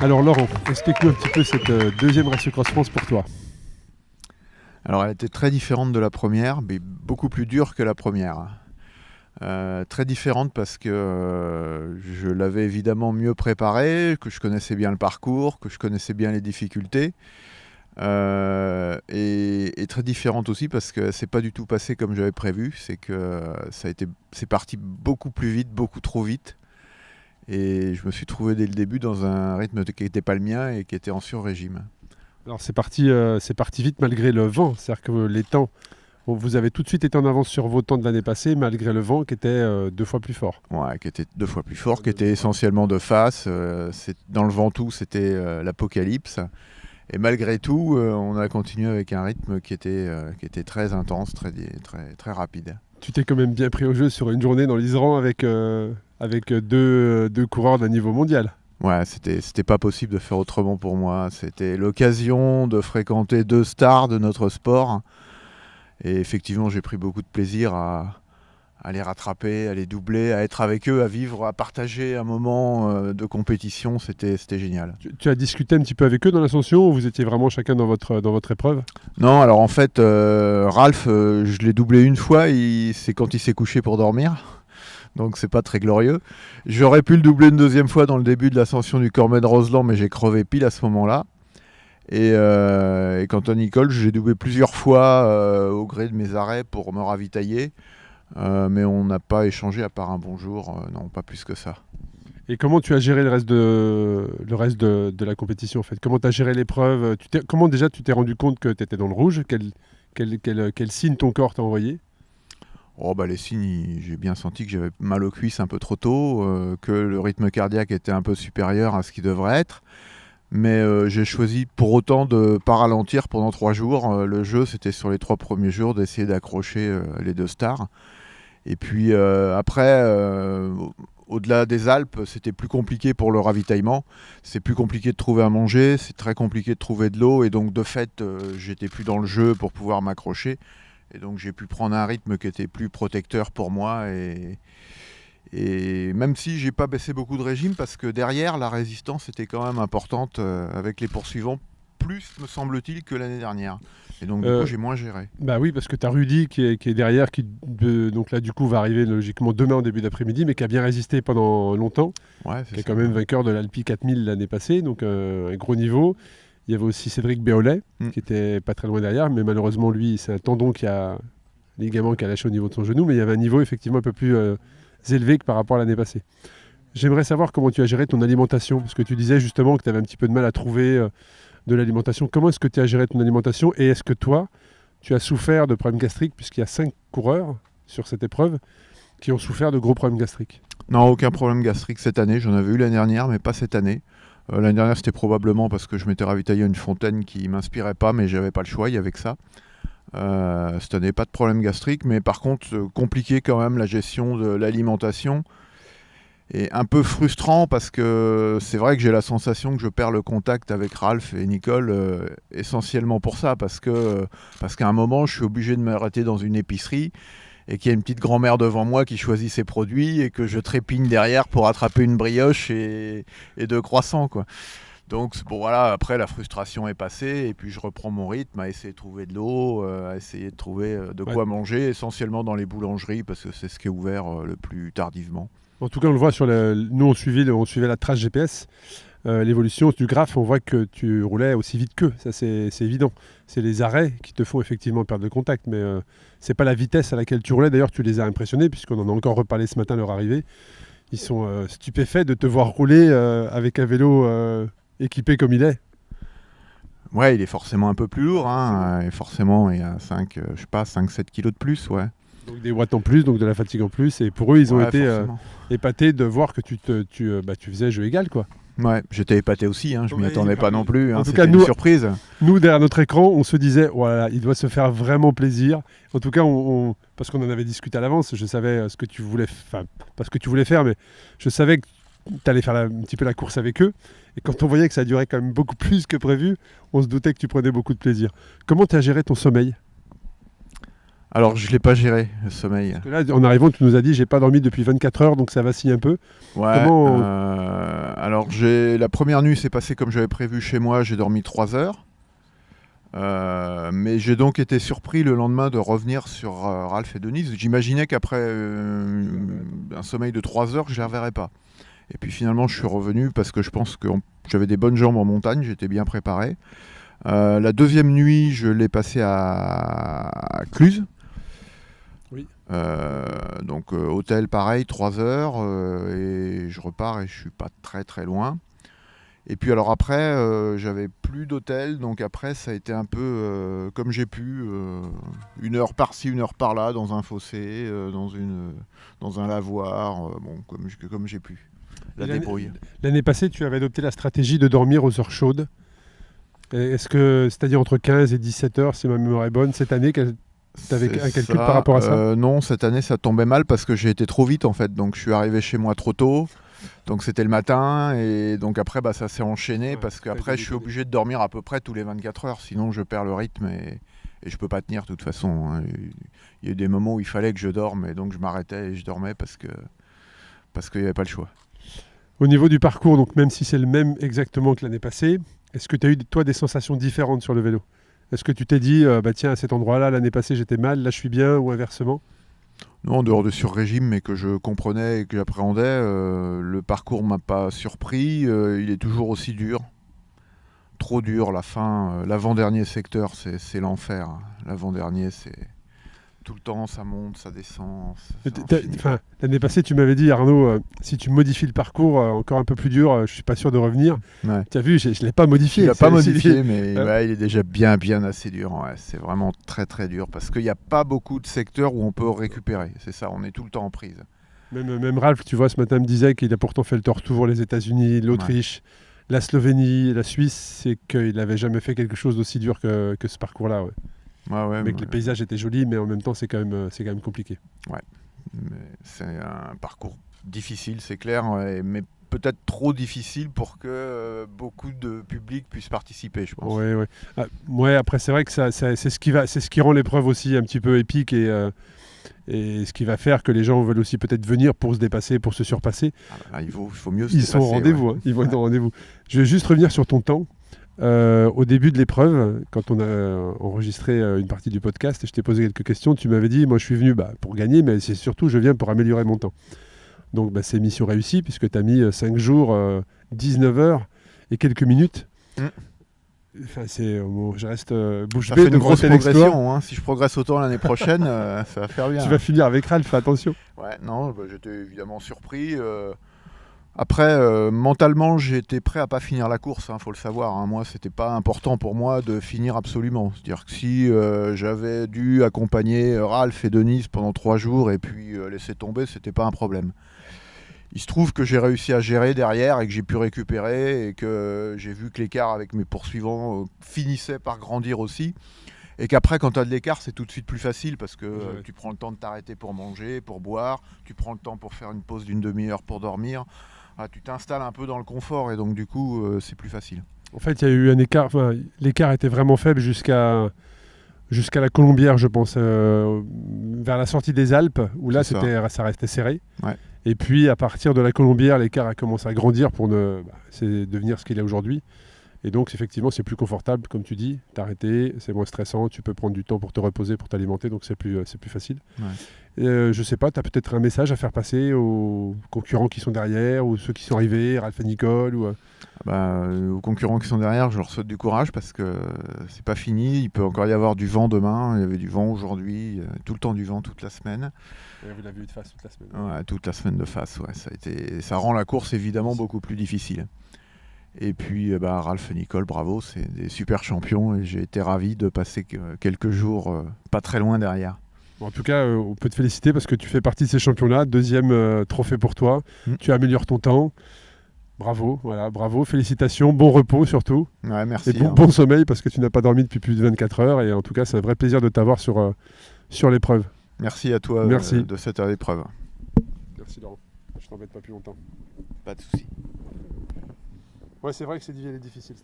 Alors Laurent, explique-nous un petit peu cette deuxième Race Cross France pour toi. Alors elle était très différente de la première, mais beaucoup plus dure que la première. Très différente parce que je l'avais évidemment mieux préparée, que je connaissais bien le parcours, que je connaissais bien les difficultés. Et très différente aussi parce que c'est pas du tout passé comme j'avais prévu. C'est que c'est parti beaucoup plus vite, beaucoup trop vite. Et je me suis trouvé dès le début dans un rythme qui n'était pas le mien et qui était en sur-régime. Alors c'est parti vite malgré le vent, c'est-à-dire que les temps, vous avez tout de suite été en avance sur vos temps de l'année passée malgré le vent qui était 2 fois plus fort. Ouais, qui était 2 fois plus fort, qui était essentiellement de face. Dans le Ventoux, c'était l'apocalypse. Et malgré tout, on a continué avec un rythme qui était très intense, très rapide. Tu t'es quand même bien pris au jeu sur une journée dans l'Iseran avec deux coureurs d'un niveau mondial. Ouais, c'était pas possible de faire autrement pour moi. C'était l'occasion de fréquenter 2 stars de notre sport. Et effectivement, j'ai pris beaucoup de plaisir à les rattraper, à les doubler, à être avec eux, à vivre, à partager un moment de compétition. C'était génial. Tu as discuté un petit peu avec eux dans l'ascension ou vous étiez vraiment chacun dans votre épreuve? Non, alors en fait, Ralph, je l'ai doublé une fois, c'est quand il s'est couché pour dormir. Donc c'est pas très glorieux. J'aurais pu le doubler une deuxième fois dans le début de l'ascension du Cormet-de-Roseland, mais j'ai crevé pile à ce moment-là. Et quant à Nicole, j'ai doublé plusieurs fois au gré de mes arrêts pour me ravitailler. Mais on n'a pas échangé à part un bonjour, non, pas plus que ça. Et comment tu as géré le reste de la compétition en fait? Comment tu as géré l'épreuve? Comment déjà tu t'es rendu compte que tu étais dans le rouge? Quel signe ton corps t'a envoyé? Oh bah les signes, j'ai bien senti que j'avais mal aux cuisses un peu trop tôt, que le rythme cardiaque était un peu supérieur à ce qu'il devrait être. Mais j'ai choisi pour autant de ne pas ralentir pendant 3 jours. Le jeu, c'était sur les 3 premiers jours d'essayer d'accrocher les 2 stars. Et puis après, au-delà des Alpes, c'était plus compliqué pour le ravitaillement. C'est plus compliqué de trouver à manger, c'est très compliqué de trouver de l'eau. Et donc de fait, j'étais plus dans le jeu pour pouvoir m'accrocher. Et donc j'ai pu prendre un rythme qui était plus protecteur pour moi. Et même si j'ai pas baissé beaucoup de régime, parce que derrière, la résistance était quand même importante avec les poursuivants, plus me semble-t-il que l'année dernière. Et donc du coup, j'ai moins géré. Bah oui, parce que tu as Rudy qui est derrière, donc là du coup va arriver logiquement demain en début d'après-midi, mais qui a bien résisté pendant longtemps, Ouais, qui est quand même vainqueur de l'Alpi 4000 l'année passée, donc un gros niveau. Il y avait aussi Cédric Béolet, qui était pas très loin derrière, mais malheureusement lui, c'est un tendon ligament qui a lâché au niveau de son genou, mais il y avait un niveau effectivement un peu plus élevé que par rapport à l'année passée. J'aimerais savoir comment tu as géré ton alimentation, parce que tu disais justement que tu avais un petit peu de mal à trouver de l'alimentation. Comment est-ce que tu as géré ton alimentation et est-ce que toi, tu as souffert de problèmes gastriques, puisqu'il y a 5 coureurs sur cette épreuve qui ont souffert de gros problèmes gastriques? Non, aucun problème gastrique cette année. J'en avais eu l'année dernière, mais pas cette année. L'année dernière, c'était probablement parce que je m'étais ravitaillé à une fontaine qui m'inspirait pas, mais j'avais pas le choix, il y avait que ça. Cette année, pas de problème gastrique, mais par contre, compliqué quand même la gestion de l'alimentation. Et un peu frustrant parce que c'est vrai que j'ai la sensation que je perds le contact avec Ralph et Nicole essentiellement pour ça, parce qu'à un moment, je suis obligé de m'arrêter dans une épicerie et qu'il y a une petite grand-mère devant moi qui choisit ses produits et que je trépigne derrière pour attraper une brioche et 2 croissants, quoi. Donc bon, voilà, après la frustration est passée et puis je reprends mon rythme à essayer de trouver de l'eau, à essayer de trouver de quoi manger, essentiellement dans les boulangeries parce que c'est ce qui est ouvert le plus tardivement. En tout cas, on le voit nous on suivait la trace GPS, l'évolution du graphe, on voit que tu roulais aussi vite qu'eux, ça c'est évident. C'est les arrêts qui te font effectivement perdre le contact, mais c'est pas la vitesse à laquelle tu roulais. D'ailleurs, tu les as impressionnés, puisqu'on en a encore reparlé ce matin à leur arrivée. Ils sont stupéfaits de te voir rouler avec un vélo équipé comme il est. Ouais, il est forcément un peu plus lourd, hein, et forcément il y a 5-7 kilos de plus, ouais. Donc des watts en plus, donc de la fatigue en plus, et pour eux ils ont été épatés de voir que tu faisais jeu égal, quoi. Ouais, j'étais épaté aussi, hein, je m'y attendais pas non plus, en tout cas, une surprise. Nous, derrière notre écran, on se disait, voilà, il doit se faire vraiment plaisir. En tout cas, parce qu'on en avait discuté à l'avance, je savais ce que tu voulais, pas ce que tu voulais faire, mais je savais que tu allais faire un petit peu la course avec eux. Et quand on voyait que ça durait quand même beaucoup plus que prévu, on se doutait que tu prenais beaucoup de plaisir. Comment tu as géré ton sommeil ? Alors, je ne l'ai pas géré, le sommeil. Parce que là, en arrivant, tu nous as dit, j'ai pas dormi depuis 24 heures, donc ça vacille un peu. Ouais, Comment- alors la première nuit s'est passée comme j'avais prévu chez moi, j'ai dormi 3 heures. Mais j'ai donc été surpris le lendemain de revenir sur Ralph et Denise. J'imaginais qu'après un sommeil de 3 heures, je ne les reverrais pas. Et puis finalement, je suis revenu parce que je pense que j'avais des bonnes jambes en montagne, j'étais bien préparé. La deuxième nuit, je l'ai passée à Cluse. Oui. Donc hôtel pareil, 3 heures, et je repars et je suis pas très très loin. Et puis alors après, j'avais plus d'hôtel, donc après ça a été un peu comme j'ai pu, 1 heure par-ci, 1 heure par-là, dans un fossé, dans un lavoir, comme j'ai pu. La débrouille. L'année passée, tu avais adopté la stratégie de dormir aux heures chaudes. Est-ce que, c'est-à-dire entre 15 et 17 heures, si ma mémoire est bonne, cette année, tu avais un calcul par rapport à ça? Non, cette année ça tombait mal parce que j'ai été trop vite en fait, donc je suis arrivé chez moi trop tôt. Donc c'était le matin et donc après ça s'est enchaîné parce qu'après je suis obligé de dormir à peu près tous les 24 heures, sinon je perds le rythme et je peux pas tenir de toute façon. Hein. Il y a eu des moments où il fallait que je dorme et donc je m'arrêtais et je dormais parce qu'il n'y avait pas le choix. Au niveau du parcours, donc même si c'est le même exactement que l'année passée, est-ce que tu as eu toi des sensations différentes sur le vélo? Est-ce que tu t'es dit, tiens, à cet endroit-là, l'année passée j'étais mal, là je suis bien, ou inversement? Non, en dehors de sur-régime, mais que je comprenais et que j'appréhendais, le parcours m'a pas surpris. Il est toujours aussi dur. Trop dur, la fin. L'avant-dernier secteur, c'est l'enfer. L'avant-dernier, c'est tout le temps, ça monte, ça descend. L'année passée, tu m'avais dit, Arnaud, si tu modifies le parcours encore un peu plus dur, je suis pas sûr de revenir. Ouais. Tu as vu, je ne l'ai pas modifié. Il l'a pas modifié, mais il est déjà bien assez dur. Ouais. C'est vraiment très très dur parce qu'il n'y a pas beaucoup de secteurs où on peut récupérer. C'est ça, on est tout le temps en prise. Même Ralph, tu vois, ce matin me disait qu'il a pourtant fait le tour les États-Unis, l'Autriche, la Slovénie, la Suisse, c'est qu'il n'avait jamais fait quelque chose d'aussi dur que ce parcours-là. Ouais. Mais que les paysages étaient jolis, mais en même temps, c'est quand même compliqué. Ouais, mais c'est un parcours difficile, c'est clair, mais peut-être trop difficile pour que beaucoup de public puisse participer, je pense. Ouais, après, c'est vrai que c'est ce qui rend l'épreuve aussi un petit peu épique et ce qui va faire que les gens veulent aussi peut-être venir pour se dépasser, pour se surpasser. Là, il faut mieux se Ils dépasser. sont au rendez-vous, ouais. Ils vont être au rendez-vous. Je vais juste revenir sur ton temps. Au début de l'épreuve, quand on a enregistré une partie du podcast et je t'ai posé quelques questions, tu m'avais dit, moi je suis venu pour gagner, mais c'est surtout je viens pour améliorer mon temps. Donc c'est mission réussie puisque tu as mis 5 jours, 19 heures et quelques minutes. Enfin, je reste bouche bée. Ça fait une grosse progression. Hein. Si je progresse autant l'année prochaine, ça va faire bien. Tu vas finir avec Ralph, attention. Ouais, non, j'étais évidemment surpris. Après, mentalement, j'étais prêt à pas finir la course, faut le savoir. Hein. Moi, c'était pas important pour moi de finir absolument. C'est-à-dire que si j'avais dû accompagner Ralph et Denise pendant 3 jours et puis laisser tomber, c'était pas un problème. Il se trouve que j'ai réussi à gérer derrière et que j'ai pu récupérer et que j'ai vu que l'écart avec mes poursuivants finissait par grandir aussi. Et qu'après, quand tu as de l'écart, c'est tout de suite plus facile parce que tu prends le temps de t'arrêter pour manger, pour boire, tu prends le temps pour faire une pause d'1 demi-heure pour dormir. Tu t'installes un peu dans le confort et donc du coup, c'est plus facile. En fait, il y a eu un écart, l'écart était vraiment faible jusqu'à la Colombière, je pense, vers la sortie des Alpes, où là, ça restait serré. Ouais. Et puis, à partir de la Colombière, l'écart a commencé à grandir pour devenir ce qu'il est aujourd'hui. Et donc, effectivement, c'est plus confortable, comme tu dis, t'arrêter, c'est moins stressant, tu peux prendre du temps pour te reposer, pour t'alimenter, donc c'est plus facile. Ouais. Je sais pas, tu as peut-être un message à faire passer aux concurrents qui sont derrière, ou ceux qui sont arrivés, Ralph et Nicole ou... Aux concurrents qui sont derrière, je leur souhaite du courage parce que c'est pas fini, il peut encore y avoir du vent demain, il y avait du vent aujourd'hui, tout le temps du vent toute la semaine. Et vous l'avez vu de face toute la semaine. Ouais, toute la semaine de face, ouais, ça rend la course évidemment beaucoup plus difficile. Et puis Ralph et Nicole, bravo, c'est des super champions et j'ai été ravi de passer quelques jours pas très loin derrière. Bon, en tout cas, on peut te féliciter parce que tu fais partie de ces champions-là. 2e trophée pour toi. Tu améliores ton temps. Bravo, bravo, félicitations, bon repos surtout. Ouais, merci. Et bon sommeil parce que tu n'as pas dormi depuis plus de 24 heures. Et en tout cas, c'est un vrai plaisir de t'avoir sur l'épreuve. Merci à toi de cette épreuve. Merci Laurent, je t'embête pas plus longtemps. Pas de soucis. Ouais, c'est vrai que c'est difficile.